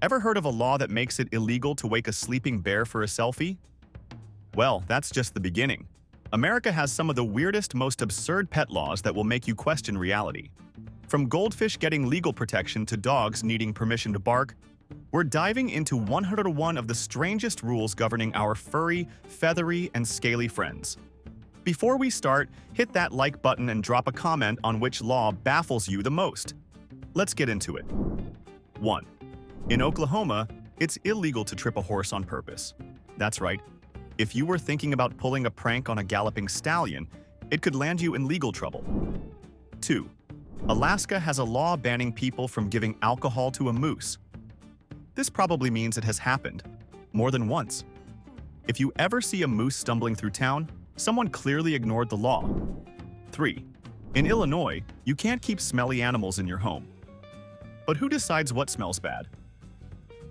Ever heard of a law that makes it illegal to wake a sleeping bear for a selfie? Well, that's just the beginning. America has some of the weirdest, most absurd pet laws that will make you question reality. From goldfish getting legal protection to dogs needing permission to bark, we're diving into 101 of the strangest rules governing our furry, feathery, and scaly friends. Before we start, hit that like button and drop a comment on which law baffles you the most. Let's get into it. 1. In Oklahoma, it's illegal to trip a horse on purpose. That's right. If you were thinking about pulling a prank on a galloping stallion, it could land you in legal trouble. 2. Alaska has a law banning people from giving alcohol to a moose. This probably means it has happened, more than once. If you ever see a moose stumbling through town, someone clearly ignored the law. 3. In Illinois, you can't keep smelly animals in your home. But who decides what smells bad?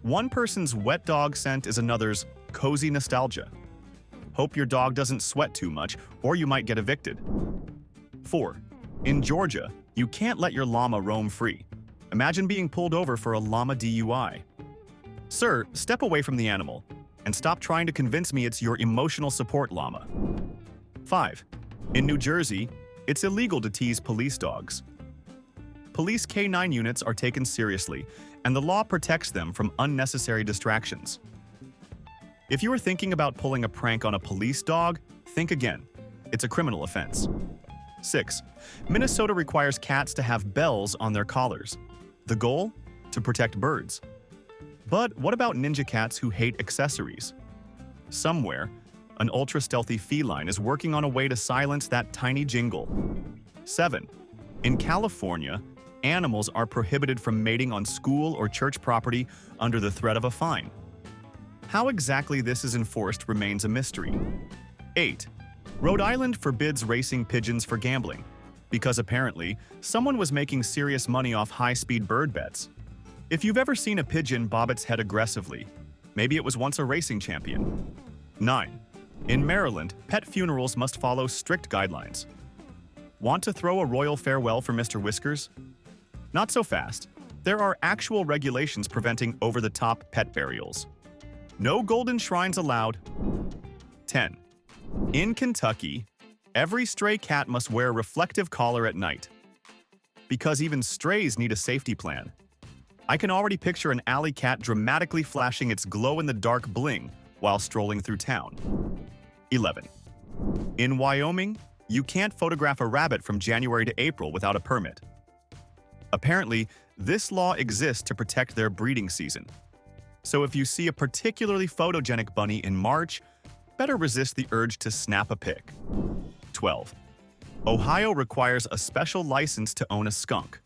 One person's wet dog scent is another's cozy nostalgia. Hope your dog doesn't sweat too much, or you might get evicted. 4. In Georgia, you can't let your llama roam free. Imagine being pulled over for a llama DUI. Sir, step away from the animal, and stop trying to convince me it's your emotional support llama. 5. In New Jersey, it's illegal to tease police dogs. Police K-9 units are taken seriously, and the law protects them from unnecessary distractions. If you are thinking about pulling a prank on a police dog, think again. It's a criminal offense. 6. Minnesota requires cats to have bells on their collars. The goal? To protect birds. But what about ninja cats who hate accessories? Somewhere, an ultra-stealthy feline is working on a way to silence that tiny jingle. 7. In California, animals are prohibited from mating on school or church property under the threat of a fine. How exactly this is enforced remains a mystery. 8. Rhode Island forbids racing pigeons for gambling, because apparently, someone was making serious money off high-speed bird bets. If you've ever seen a pigeon bob its head aggressively, maybe it was once a racing champion. 9. In Maryland, pet funerals must follow strict guidelines. Want to throw a royal farewell for Mr. Whiskers? Not so fast. There are actual regulations preventing over-the-top pet burials. No golden shrines allowed. 10. In Kentucky, every stray cat must wear a reflective collar at night. Because even strays need a safety plan. I can already picture an alley cat dramatically flashing its glow-in-the-dark bling while strolling through town. 11. In Wyoming, you can't photograph a rabbit from January to April without a permit. Apparently, this law exists to protect their breeding season. So if you see a particularly photogenic bunny in March, better resist the urge to snap a pic. 12. Ohio requires a special license to own a skunk.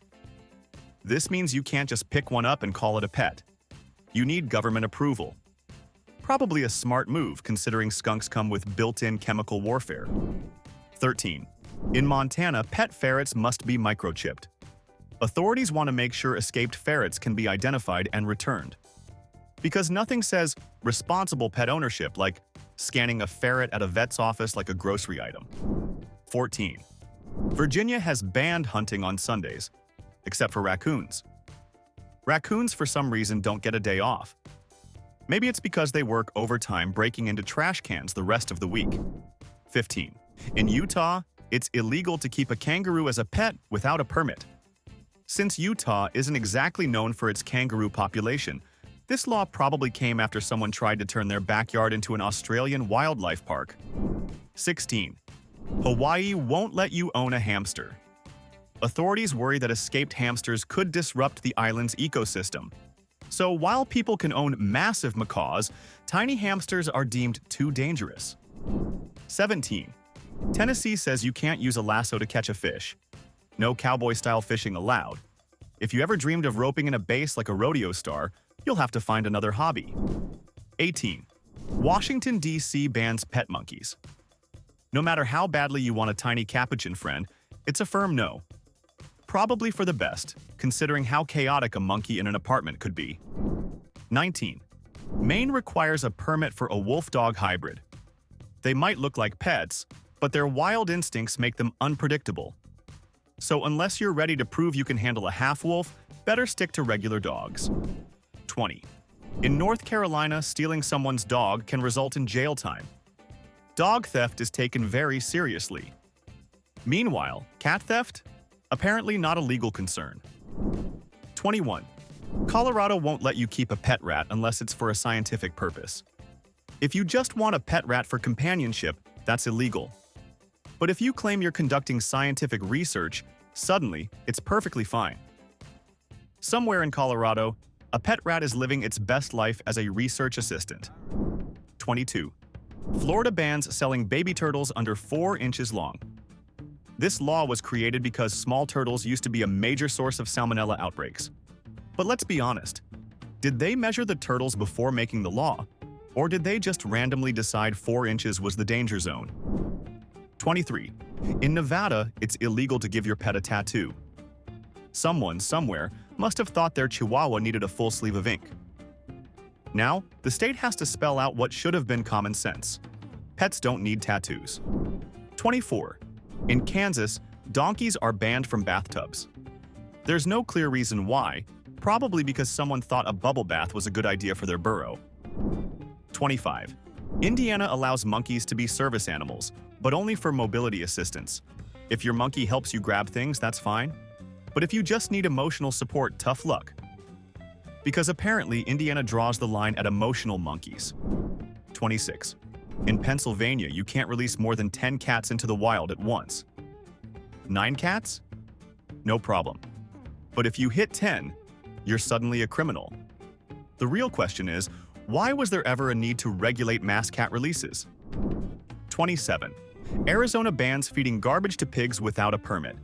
This means you can't just pick one up and call it a pet. You need government approval. Probably a smart move considering skunks come with built-in chemical warfare. 13. In Montana, pet ferrets must be microchipped. Authorities want to make sure escaped ferrets can be identified and returned. Because nothing says responsible pet ownership like scanning a ferret at a vet's office like a grocery item. 14. Virginia has banned hunting on Sundays, except for raccoons. Raccoons, for some reason, don't get a day off. Maybe it's because they work overtime breaking into trash cans the rest of the week. 15. In Utah, it's illegal to keep a kangaroo as a pet without a permit. Since Utah isn't exactly known for its kangaroo population, this law probably came after someone tried to turn their backyard into an Australian wildlife park. 16. Hawaii won't let you own a hamster. Authorities worry that escaped hamsters could disrupt the island's ecosystem. So while people can own massive macaws, tiny hamsters are deemed too dangerous. 17. Tennessee says you can't use a lasso to catch a fish. No cowboy-style fishing allowed. If you ever dreamed of roping in a bass like a rodeo star, you'll have to find another hobby. 18. Washington, D.C. bans pet monkeys. No matter how badly you want a tiny capuchin friend, it's a firm no. Probably for the best, considering how chaotic a monkey in an apartment could be. 19. Maine requires a permit for a wolf-dog hybrid. They might look like pets, but their wild instincts make them unpredictable. So unless you're ready to prove you can handle a half-wolf, better stick to regular dogs. 20. In North Carolina, stealing someone's dog can result in jail time. Dog theft is taken very seriously. Meanwhile, cat theft? Apparently not a legal concern. 21. Colorado won't let you keep a pet rat unless it's for a scientific purpose. If you just want a pet rat for companionship, that's illegal. But if you claim you're conducting scientific research, suddenly, it's perfectly fine. Somewhere in Colorado, a pet rat is living its best life as a research assistant. 22. Florida bans selling baby turtles under 4 inches long. This law was created because small turtles used to be a major source of salmonella outbreaks. But let's be honest, did they measure the turtles before making the law? Or did they just randomly decide 4 inches was the danger zone? 23. In Nevada, it's illegal to give your pet a tattoo. Someone, somewhere, must have thought their chihuahua needed a full sleeve of ink. Now, the state has to spell out what should have been common sense. Pets don't need tattoos. 24. In Kansas, donkeys are banned from bathtubs. There's no clear reason why, probably because someone thought a bubble bath was a good idea for their burrow. 25. Indiana allows monkeys to be service animals, but only for mobility assistance. If your monkey helps you grab things, that's fine. But if you just need emotional support, tough luck. Because apparently Indiana draws the line at emotional monkeys. 26. In Pennsylvania, you can't release more than 10 cats into the wild at once. 9 cats? No problem. But if you hit 10, you're suddenly a criminal. The real question is, why was there ever a need to regulate mass cat releases? 27. Arizona bans feeding garbage to pigs without a permit.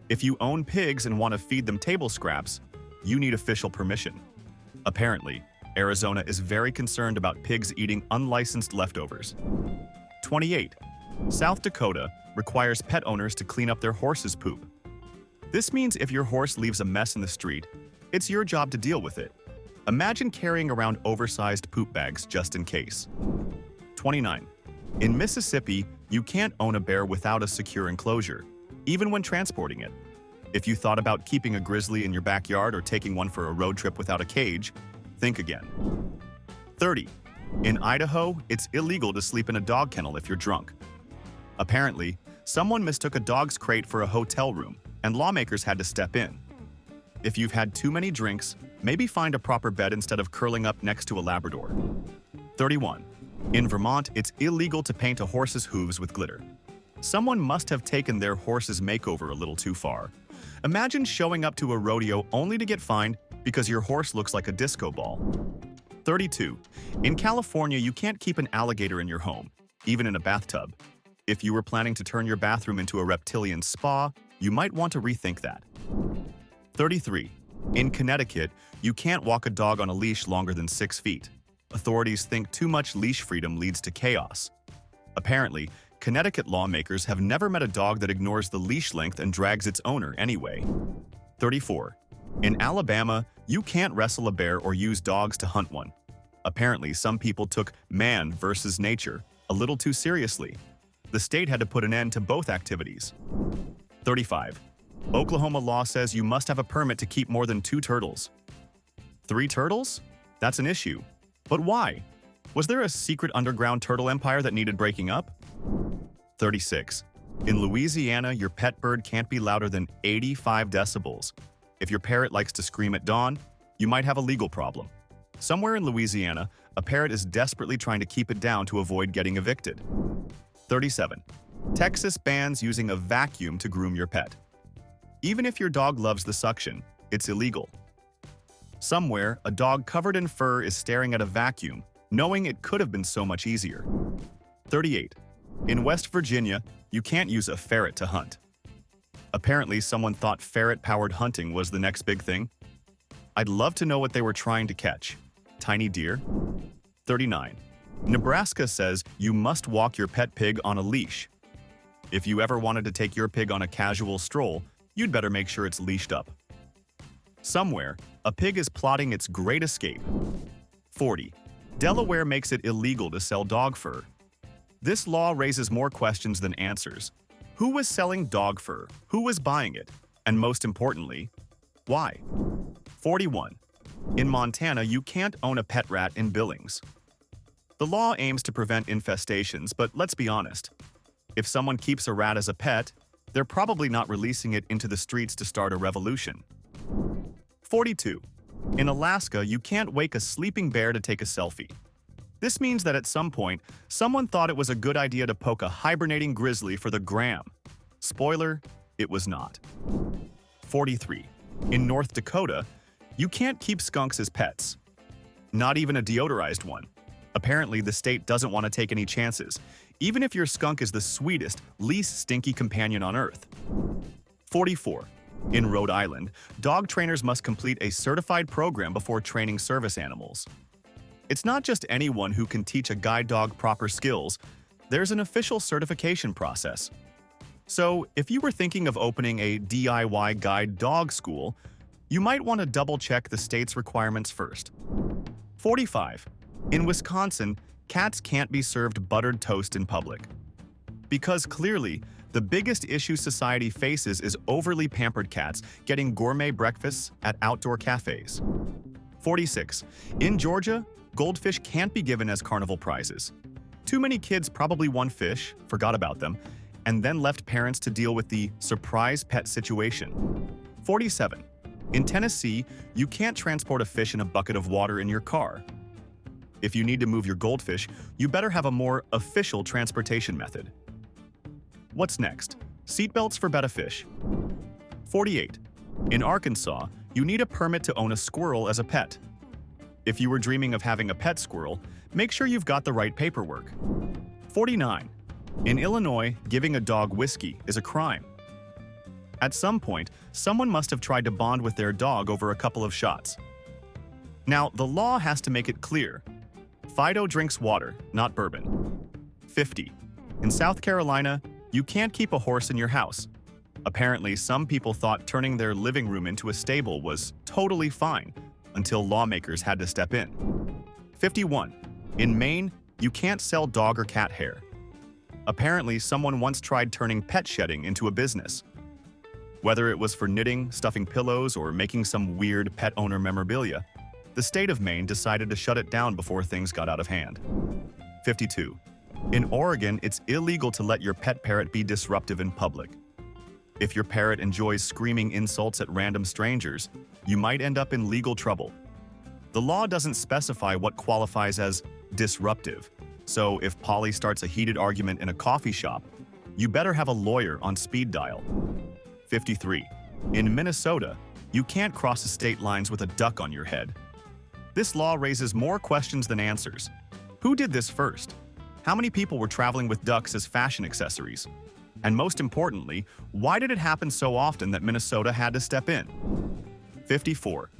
If you own pigs and want to feed them table scraps, you need official permission. Apparently, Arizona is very concerned about pigs eating unlicensed leftovers. 28. South Dakota requires pet owners to clean up their horse's poop. This means if your horse leaves a mess in the street, it's your job to deal with it. Imagine carrying around oversized poop bags just in case. 29. In Mississippi, you can't own a bear without a secure enclosure, even when transporting it. If you thought about keeping a grizzly in your backyard or taking one for a road trip without a cage, think again. 30. In Idaho, it's illegal to sleep in a dog kennel if you're drunk. Apparently, someone mistook a dog's crate for a hotel room, and lawmakers had to step in. If you've had too many drinks, maybe find a proper bed instead of curling up next to a Labrador. 31. In Vermont, it's illegal to paint a horse's hooves with glitter. Someone must have taken their horse's makeover a little too far. Imagine showing up to a rodeo only to get fined because your horse looks like a disco ball. 32. In California, you can't keep an alligator in your home, even in a bathtub. If you were planning to turn your bathroom into a reptilian spa, you might want to rethink that. 33. In Connecticut, you can't walk a dog on a leash longer than 6 feet. Authorities think too much leash freedom leads to chaos. Apparently, Connecticut lawmakers have never met a dog that ignores the leash length and drags its owner anyway. 34. In Alabama, you can't wrestle a bear or use dogs to hunt one. Apparently, some people took man versus nature a little too seriously. The state had to put an end to both activities. 35. Oklahoma law says you must have a permit to keep more than 2 turtles. 3 turtles? That's an issue. But why? Was there a secret underground turtle empire that needed breaking up? 36. In Louisiana, your pet bird can't be louder than 85 decibels. If your parrot likes to scream at dawn, you might have a legal problem. Somewhere in Louisiana, a parrot is desperately trying to keep it down to avoid getting evicted. 37. Texas bans using a vacuum to groom your pet. Even if your dog loves the suction, it's illegal. Somewhere, a dog covered in fur is staring at a vacuum, knowing it could have been so much easier. 38. In West Virginia, you can't use a ferret to hunt. Apparently, someone thought ferret-powered hunting was the next big thing. I'd love to know what they were trying to catch. Tiny deer? 39. Nebraska says you must walk your pet pig on a leash. If you ever wanted to take your pig on a casual stroll, you'd better make sure it's leashed up. Somewhere, a pig is plotting its great escape. 40. Delaware makes it illegal to sell dog fur. This law raises more questions than answers. Who was selling dog fur? Who was buying it? And most importantly, why? 41. In Montana, you can't own a pet rat in Billings. The law aims to prevent infestations, but let's be honest. If someone keeps a rat as a pet, they're probably not releasing it into the streets to start a revolution. 42. In Alaska, you can't wake a sleeping bear to take a selfie. This means that at some point, someone thought it was a good idea to poke a hibernating grizzly for the gram. Spoiler, it was not. 43. In North Dakota, you can't keep skunks as pets. Not even a deodorized one. Apparently, the state doesn't want to take any chances, even if your skunk is the sweetest, least stinky companion on Earth. 44. In Rhode Island, dog trainers must complete a certified program before training service animals. It's not just anyone who can teach a guide dog proper skills. There's an official certification process. So, if you were thinking of opening a DIY guide dog school, you might want to double-check the state's requirements first. 45. In Wisconsin, cats can't be served buttered toast in public. Because clearly, the biggest issue society faces is overly pampered cats getting gourmet breakfasts at outdoor cafes. 46. In Georgia, goldfish can't be given as carnival prizes. Too many kids probably won fish, forgot about them, and then left parents to deal with the surprise pet situation. 47. In Tennessee, you can't transport a fish in a bucket of water in your car. If you need to move your goldfish, you better have a more official transportation method. What's next? Seatbelts for betta fish. 48. In Arkansas, you need a permit to own a squirrel as a pet. If you were dreaming of having a pet squirrel, make sure you've got the right paperwork. 49. In Illinois, giving a dog whiskey is a crime. At some point, someone must have tried to bond with their dog over a couple of shots. Now, the law has to make it clear. Fido drinks water, not bourbon. 50. In South Carolina, you can't keep a horse in your house. Apparently, some people thought turning their living room into a stable was totally fine, until lawmakers had to step in. 51. In Maine, you can't sell dog or cat hair. Apparently, someone once tried turning pet shedding into a business. Whether it was for knitting, stuffing pillows, or making some weird pet owner memorabilia, the state of Maine decided to shut it down before things got out of hand. 52. In Oregon, it's illegal to let your pet parrot be disruptive in public. If your parrot enjoys screaming insults at random strangers, you might end up in legal trouble. The law doesn't specify what qualifies as disruptive, so if Polly starts a heated argument in a coffee shop, you better have a lawyer on speed dial. 53. In Minnesota, you can't cross the state lines with a duck on your head. This law raises more questions than answers. Who did this first? How many people were traveling with ducks as fashion accessories? And most importantly, why did it happen so often that Minnesota had to step in? 54.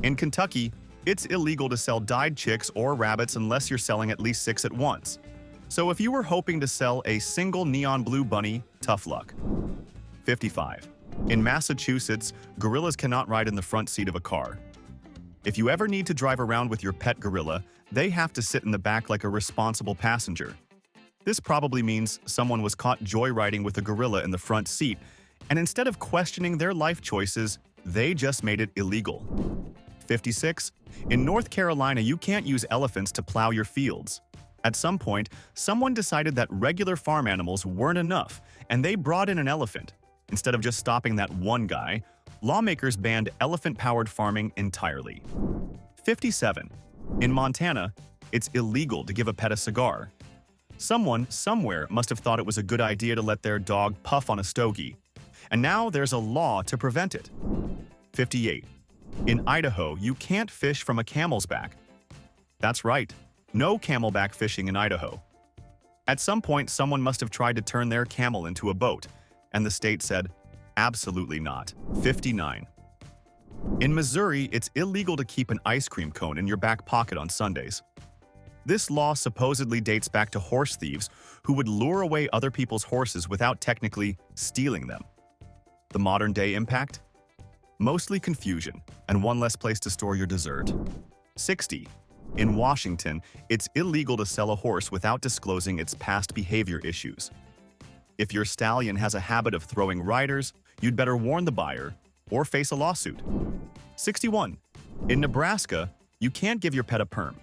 In Kentucky, it's illegal to sell dyed chicks or rabbits unless you're selling at least 6 at once. So if you were hoping to sell a single neon blue bunny, tough luck. 55. In Massachusetts, gorillas cannot ride in the front seat of a car. If you ever need to drive around with your pet gorilla, they have to sit in the back like a responsible passenger. This probably means someone was caught joyriding with a gorilla in the front seat, and instead of questioning their life choices, they just made it illegal. 56. In North Carolina, you can't use elephants to plow your fields. At some point, someone decided that regular farm animals weren't enough, and they brought in an elephant. Instead of just stopping that one guy, lawmakers banned elephant-powered farming entirely. 57. In Montana, it's illegal to give a pet a cigar. Someone, somewhere, must have thought it was a good idea to let their dog puff on a stogie, and now there's a law to prevent it. 58. In Idaho, you can't fish from a camel's back. That's right, no camelback fishing in Idaho. At some point, someone must have tried to turn their camel into a boat, and the state said, absolutely not. 59. In Missouri, it's illegal to keep an ice cream cone in your back pocket on Sundays. This law supposedly dates back to horse thieves who would lure away other people's horses without technically stealing them. The modern-day impact? Mostly confusion and one less place to store your dessert. 60. In Washington, it's illegal to sell a horse without disclosing its past behavior issues. If your stallion has a habit of throwing riders, you'd better warn the buyer or face a lawsuit. 61. In Nebraska, you can't give your pet a perm.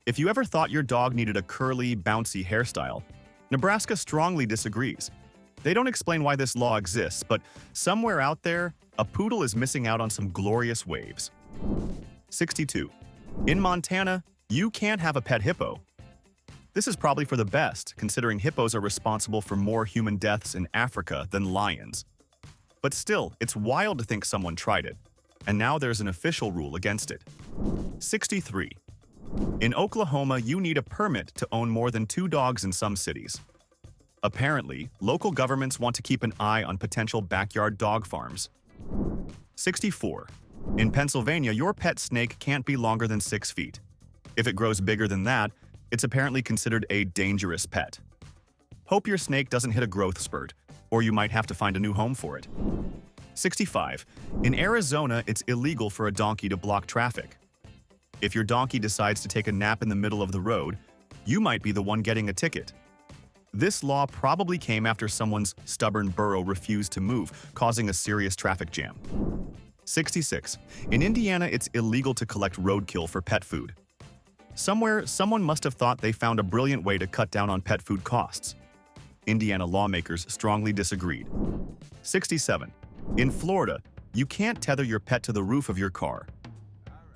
If you ever thought your dog needed a curly, bouncy hairstyle, Nebraska strongly disagrees. They don't explain why this law exists, but somewhere out there, a poodle is missing out on some glorious waves. 62. In Montana, you can't have a pet hippo. This is probably for the best, considering hippos are responsible for more human deaths in Africa than lions. But still, it's wild to think someone tried it, and now there's an official rule against it. 63. In Oklahoma, you need a permit to own more than 2 dogs in some cities. Apparently, local governments want to keep an eye on potential backyard dog farms. 64. In Pennsylvania, your pet snake can't be longer than 6 feet. If it grows bigger than that, it's apparently considered a dangerous pet. Hope your snake doesn't hit a growth spurt, or you might have to find a new home for it. 65. In Arizona, it's illegal for a donkey to block traffic. If your donkey decides to take a nap in the middle of the road, you might be the one getting a ticket. This law probably came after someone's stubborn burro refused to move, causing a serious traffic jam. 66. In Indiana, it's illegal to collect roadkill for pet food. Somewhere, someone must have thought they found a brilliant way to cut down on pet food costs. Indiana lawmakers strongly disagreed. 67. In Florida, you can't tether your pet to the roof of your car.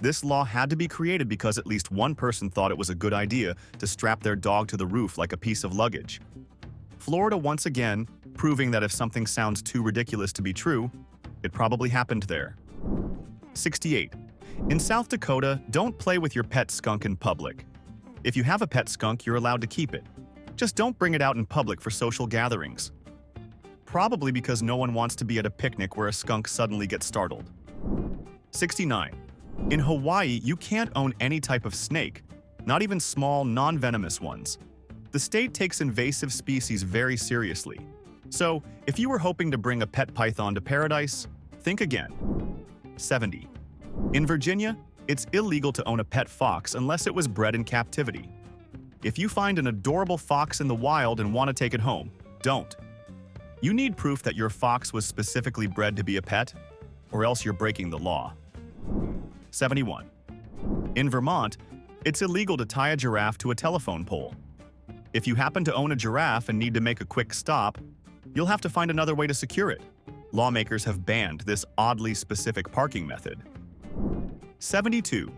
This law had to be created because at least one person thought it was a good idea to strap their dog to the roof like a piece of luggage. Florida once again, proving that if something sounds too ridiculous to be true, it probably happened there. 68. In South Dakota, don't play with your pet skunk in public. If you have a pet skunk, you're allowed to keep it. Just don't bring it out in public for social gatherings. Probably because no one wants to be at a picnic where a skunk suddenly gets startled. 69. In Hawaii, you can't own any type of snake, not even small, non-venomous ones. The state takes invasive species very seriously. So, if you were hoping to bring a pet python to paradise, think again. 70. In Virginia, it's illegal to own a pet fox unless it was bred in captivity. If you find an adorable fox in the wild and want to take it home, don't. You need proof that your fox was specifically bred to be a pet, or else you're breaking the law. 71. In Vermont, it's illegal to tie a giraffe to a telephone pole. If you happen to own a giraffe and need to make a quick stop, you'll have to find another way to secure it. Lawmakers have banned this oddly specific parking method. 72.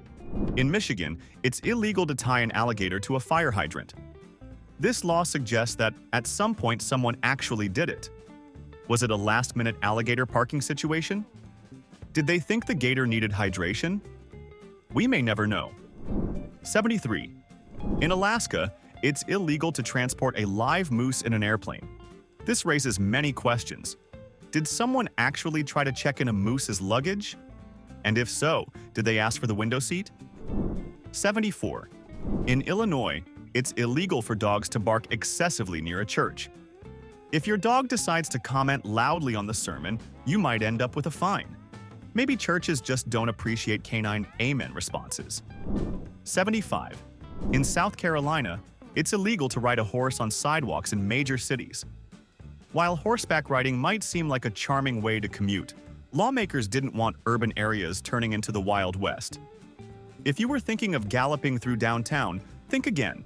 In Michigan, it's illegal to tie an alligator to a fire hydrant. This law suggests that at some point someone actually did it. Was it a last-minute alligator parking situation? Did they think the gator needed hydration? We may never know. 73. In Alaska, it's illegal to transport a live moose in an airplane. This raises many questions. Did someone actually try to check in a moose's luggage? And if so, did they ask for the window seat? 74. In Illinois, it's illegal for dogs to bark excessively near a church. If your dog decides to comment loudly on the sermon, you might end up with a fine. Maybe churches just don't appreciate canine amen responses. 75. In South Carolina, it's illegal to ride a horse on sidewalks in major cities. While horseback riding might seem like a charming way to commute, lawmakers didn't want urban areas turning into the Wild West. If you were thinking of galloping through downtown, think again.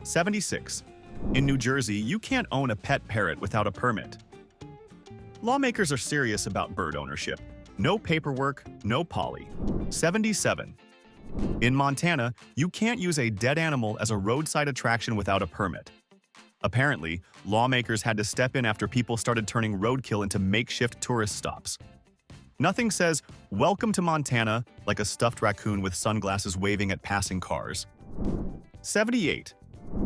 76. In New Jersey, you can't own a pet parrot without a permit. Lawmakers are serious about bird ownership. No paperwork, no poly. 77. In Montana, you can't use a dead animal as a roadside attraction without a permit. Apparently, lawmakers had to step in after people started turning roadkill into makeshift tourist stops. Nothing says, "Welcome to Montana," like a stuffed raccoon with sunglasses waving at passing cars. 78.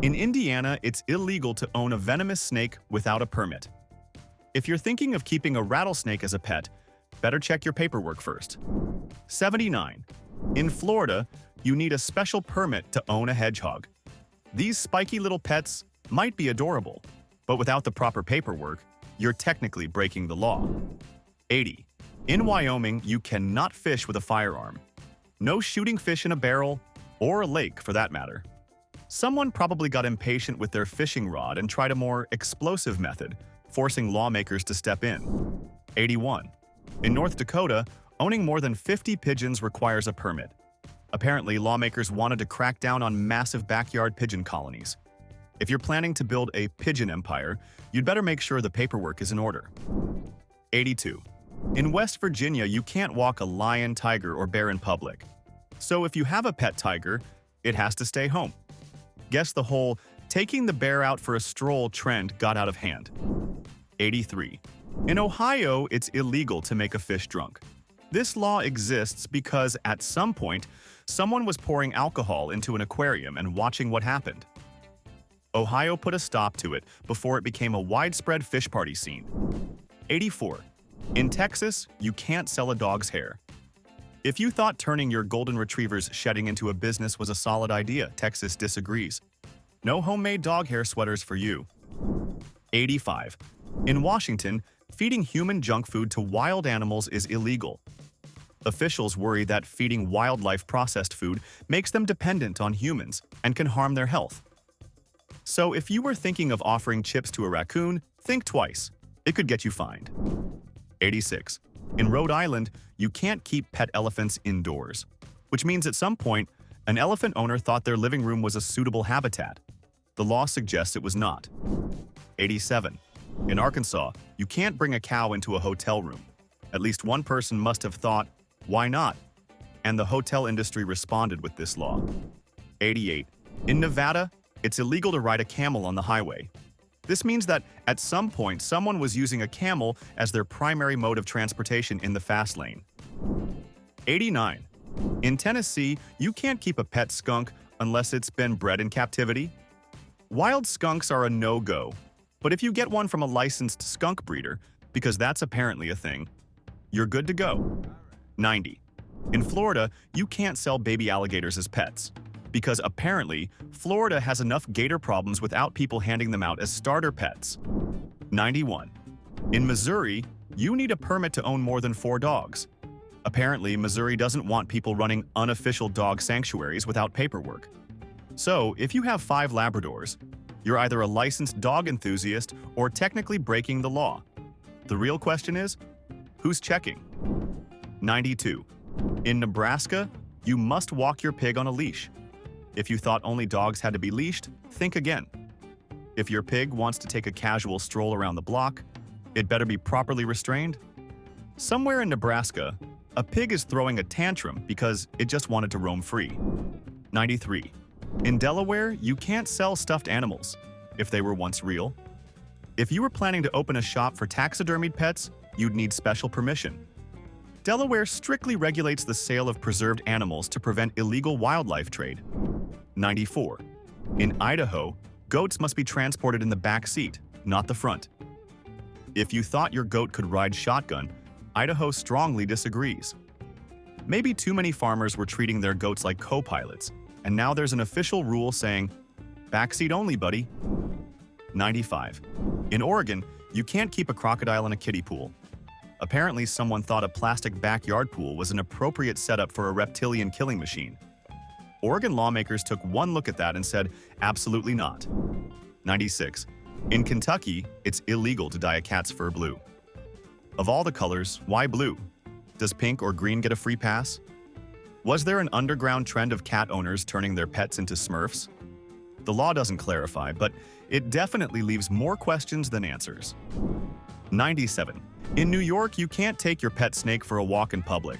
In Indiana, it's illegal to own a venomous snake without a permit. If you're thinking of keeping a rattlesnake as a pet, better check your paperwork first. 79. In Florida, you need a special permit to own a hedgehog. These spiky little pets might be adorable, but without the proper paperwork, you're technically breaking the law. 80. In Wyoming, you cannot fish with a firearm. No shooting fish in a barrel, or a lake for that matter. Someone probably got impatient with their fishing rod and tried a more explosive method, forcing lawmakers to step in. 81. In North Dakota, Owning more than 50 pigeons requires a permit. Apparently, lawmakers wanted to crack down on massive backyard pigeon colonies. If you're planning to build a pigeon empire, you'd better make sure the paperwork is in order. 82. In West Virginia, you can't walk a lion, tiger, or bear in public. So if you have a pet tiger, it has to stay home. Guess the whole taking the bear out for a stroll trend got out of hand. 83. In Ohio, it's illegal to make a fish drunk. This law exists because at some point, someone was pouring alcohol into an aquarium and watching what happened. Ohio put a stop to it before it became a widespread fish party scene. 84. In Texas, you can't sell a dog's hair. If you thought turning your golden retriever's shedding into a business was a solid idea, Texas disagrees. No homemade dog hair sweaters for you. 85. In Washington, feeding human junk food to wild animals is illegal. Officials worry that feeding wildlife processed food makes them dependent on humans and can harm their health. So if you were thinking of offering chips to a raccoon, think twice. It could get you fined. 86. In Rhode Island, you can't keep pet elephants indoors, which means at some point, an elephant owner thought their living room was a suitable habitat. The law suggests it was not. 87. In Arkansas, you can't bring a cow into a hotel room. At least one person must have thought, why not? And the hotel industry responded with this law. 88. In Nevada, it's illegal to ride a camel on the highway. This means that at some point, someone was using a camel as their primary mode of transportation in the fast lane. 89. In Tennessee, you can't keep a pet skunk unless it's been bred in captivity. Wild skunks are a no-go, but if you get one from a licensed skunk breeder, because that's apparently a thing, you're good to go. 90. In Florida, you can't sell baby alligators as pets, because apparently, Florida has enough gator problems without people handing them out as starter pets. 91. In Missouri, you need a permit to own more than 4 dogs. Apparently, Missouri doesn't want people running unofficial dog sanctuaries without paperwork. So, if you have 5 Labradors, you're either a licensed dog enthusiast or technically breaking the law. The real question is, who's checking? 92. In Nebraska, you must walk your pig on a leash. If you thought only dogs had to be leashed, think again. If your pig wants to take a casual stroll around the block, it better be properly restrained. Somewhere in Nebraska, a pig is throwing a tantrum because it just wanted to roam free. 93. In Delaware, you can't sell stuffed animals, if they were once real. If you were planning to open a shop for taxidermied pets, you'd need special permission. Delaware strictly regulates the sale of preserved animals to prevent illegal wildlife trade. 94. In Idaho, goats must be transported in the back seat, not the front. If you thought your goat could ride shotgun, Idaho strongly disagrees. Maybe too many farmers were treating their goats like co-pilots, and now there's an official rule saying, backseat only, buddy. 95. In Oregon, you can't keep a crocodile in a kiddie pool. Apparently, someone thought a plastic backyard pool was an appropriate setup for a reptilian killing machine. Oregon lawmakers took one look at that and said, absolutely not. 96. In Kentucky, it's illegal to dye a cat's fur blue. Of all the colors, why blue? Does pink or green get a free pass? Was there an underground trend of cat owners turning their pets into Smurfs? The law doesn't clarify, but it definitely leaves more questions than answers. 97. In New York, you can't take your pet snake for a walk in public.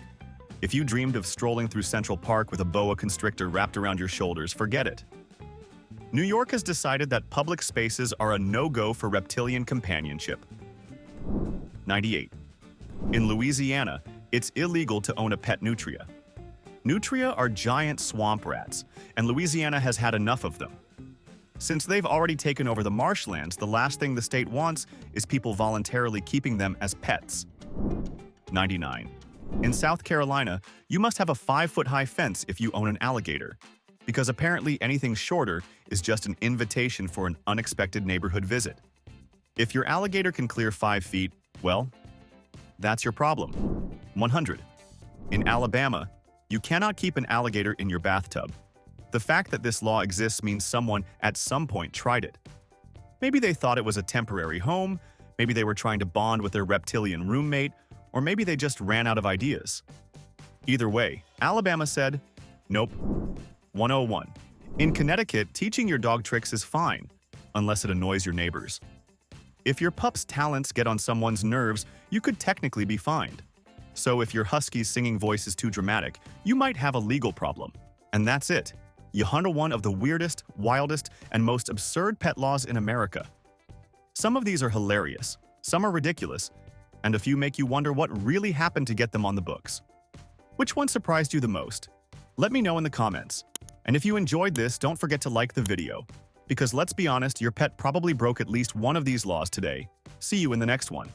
If you dreamed of strolling through Central Park with a boa constrictor wrapped around your shoulders, forget it. New York has decided that public spaces are a no-go for reptilian companionship. 98. In Louisiana, it's illegal to own a pet nutria. Nutria are giant swamp rats, and Louisiana has had enough of them. Since they've already taken over the marshlands, the last thing the state wants is people voluntarily keeping them as pets. 99. In South Carolina, you must have a 5-foot-high fence if you own an alligator, because apparently anything shorter is just an invitation for an unexpected neighborhood visit. If your alligator can clear 5 feet, well, that's your problem. 100. In Alabama, you cannot keep an alligator in your bathtub. The fact that this law exists means someone at some point tried it. Maybe they thought it was a temporary home, maybe they were trying to bond with their reptilian roommate, or maybe they just ran out of ideas. Either way, Alabama said, nope. 101. In Connecticut, teaching your dog tricks is fine, unless it annoys your neighbors. If your pup's talents get on someone's nerves, you could technically be fined. So if your husky's singing voice is too dramatic, you might have a legal problem. And that's it. You handle one of the weirdest, wildest, and most absurd pet laws in America. Some of these are hilarious, some are ridiculous, and a few make you wonder what really happened to get them on the books. Which one surprised you the most? Let me know in the comments. And if you enjoyed this, don't forget to like the video. Because let's be honest, your pet probably broke at least one of these laws today. See you in the next one.